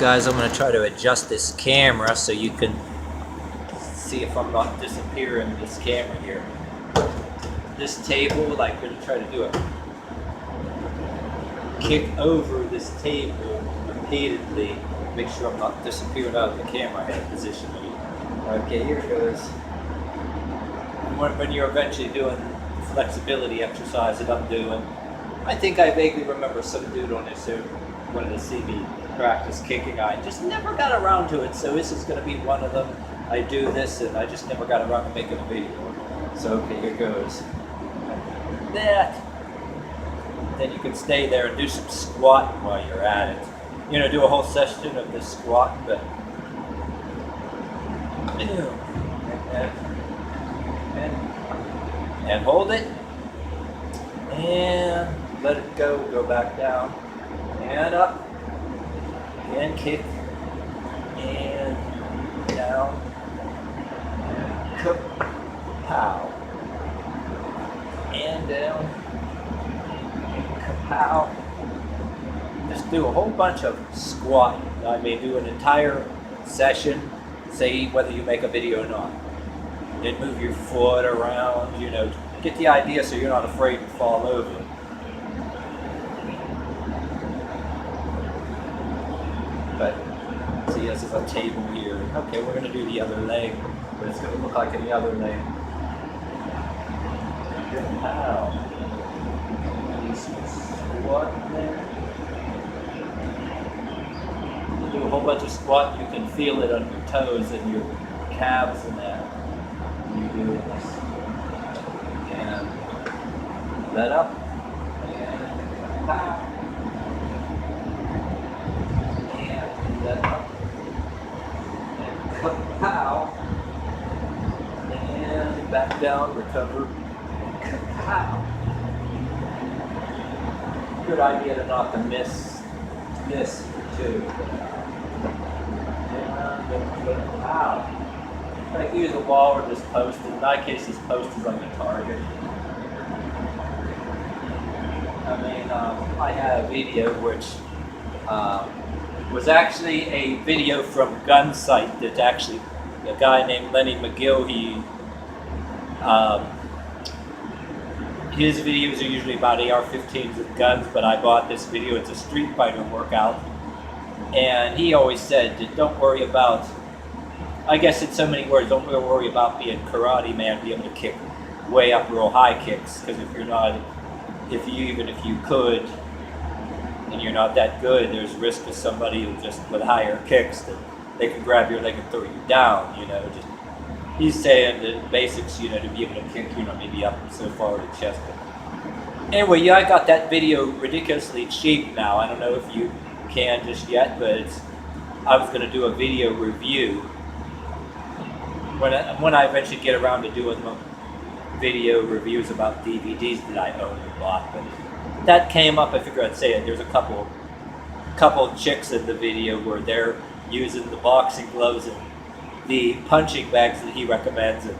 guys, I'm going to try to adjust this camera so you can see if I'm not disappearing this camera here. This table, I'm going to try to do a kick over this table repeatedly, make sure I'm not disappearing out of the camera head position. Okay, here it goes. When you're eventually doing the flexibility exercise that I'm doing, I think I vaguely remember some dude on this who wanted to see me practice kicking. I just never got around to it, so this is going to be one of them. I do this and I just never got around to making a video. So okay, here goes. That. Then you can stay there and do some squatting while you're at it. You know, do a whole session of this squat, but and hold it and let it go back down and up and kick and down and kapow and down and kapow. Just do a whole bunch of squatting. I may do an entire session, say whether you make a video or not. Then move your foot around, you know, get the idea so you're not afraid to fall over. But see, this is a table here. Okay, we're going to do the other leg, but it's going to look like any other leg. Wow. Squat there. Do a whole bunch of squat, you can feel it on your toes and your calves and that. You do this. And let up. And pow. And let up. And pow. And back down, recover. Pow. Good idea to not to miss this too. Wow. I can use a wall or this post. In my case, this post is like a target. I mean, I had a video which was actually a video from Gunsight that actually a guy named Lenny Magill, his videos are usually about AR-15s and guns, but I bought this video. It's a Street Fighter workout. And he always said, don't worry about, I guess in so many words, don't worry about being karate man, be able to kick way up real high kicks, because if you're not, even if you could, and you're not that good, there's risk of somebody who just with higher kicks that they can grab your leg and throw you down, you know. Just, he's saying the basics, you know, to be able to kick, you know, maybe up so far to the chest. But anyway, yeah, I got that video ridiculously cheap now. I don't know if you can just yet, but I was going to do a video review when I eventually get around to doing video reviews about DVDs that I own and bought. But that came up. I figured I'd say it. There's a couple chicks in the video where they're using the boxing gloves and the punching bags that he recommends and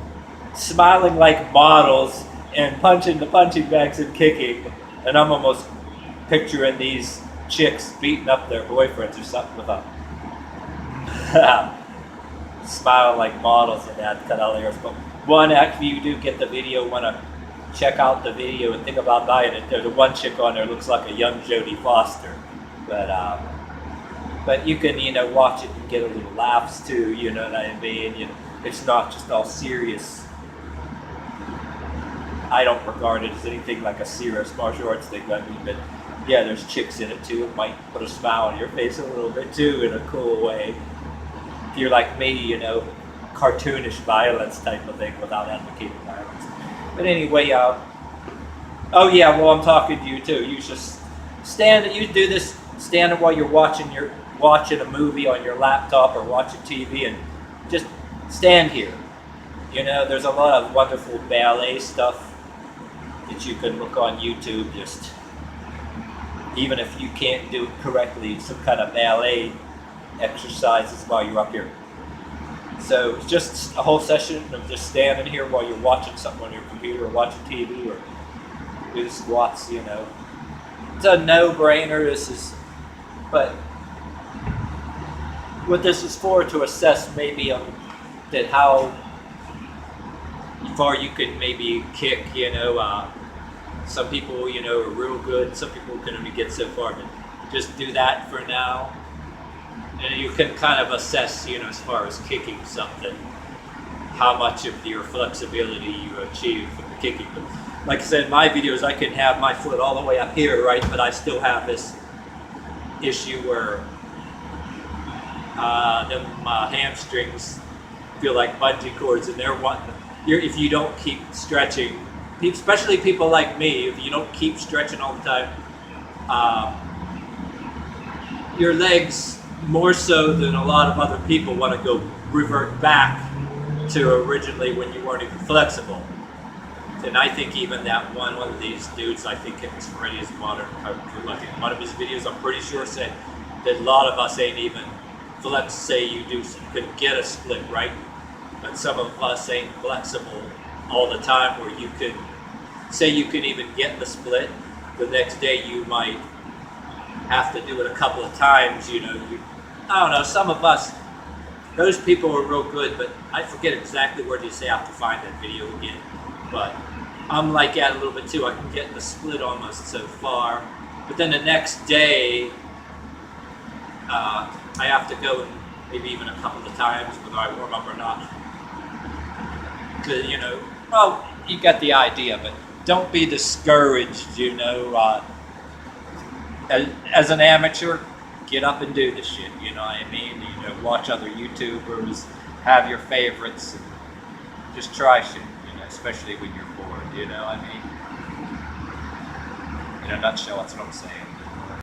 smiling like models and punching the punching bags and kicking, and I'm almost picturing these chicks beating up their boyfriends or something with a smiling like models, and that's kind of hilarious. But one, actually, you do get the video, want to check out the video and think about buying it. There's a one chick on there looks like a young Jodie Foster, but you can, you know, watch it and get a little laughs too, you know what I mean? You know, it's not just all serious. I don't regard it as anything like a serious martial arts thing, I mean, but yeah, there's chicks in it too. It might put a smile on your face a little bit too, in a cool way. If you're like me, you know, cartoonish violence type of thing without advocating violence. But anyway, oh yeah, well, I'm talking to you too. You just you do this standing while you're watching a movie on your laptop or watching TV, and just stand here. You know, there's a lot of wonderful ballet stuff that you can look on YouTube, just even if you can't do it correctly, some kind of ballet exercises while you're up here. So it's just a whole session of just standing here while you're watching something on your computer or watching TV or do the squats, you know. It's a no-brainer, but what this is for, to assess maybe that how far you can maybe kick, some people, are real good. Some people can only get so far, but just do that for now. And you can kind of assess, as far as kicking something, how much of your flexibility you achieve from the kicking. But like I said, in my videos, I can have my foot all the way up here, right? But I still have this issue where them hamstrings feel like bungee cords, and if you don't keep stretching, especially people like me, if you don't keep stretching all the time, your legs, more so than a lot of other people, want to go revert back to originally when you weren't even flexible. And I think even that one of these dudes, I think it was Freddy's Modern, like in one of his videos, I'm pretty sure said that a lot of us ain't even flex. Say you could get a split, right? But some of us ain't flexible all the time, where you could say you can even get the split. The next day you might have to do it a couple of times. I don't know. Some of us, those people are real good, but I forget exactly where they say. I have to find that video again. But I'm like that a little bit too. I can get the split almost so far, but then the next day I have to go and maybe even a couple of times, whether I warm up or not. Because well, you got the idea. But don't be discouraged. As an amateur, get up and do the shit. You know what I mean? Watch other YouTubers, have your favorites, and just try shit. Especially when you're bored. In a nutshell, that's what I'm saying.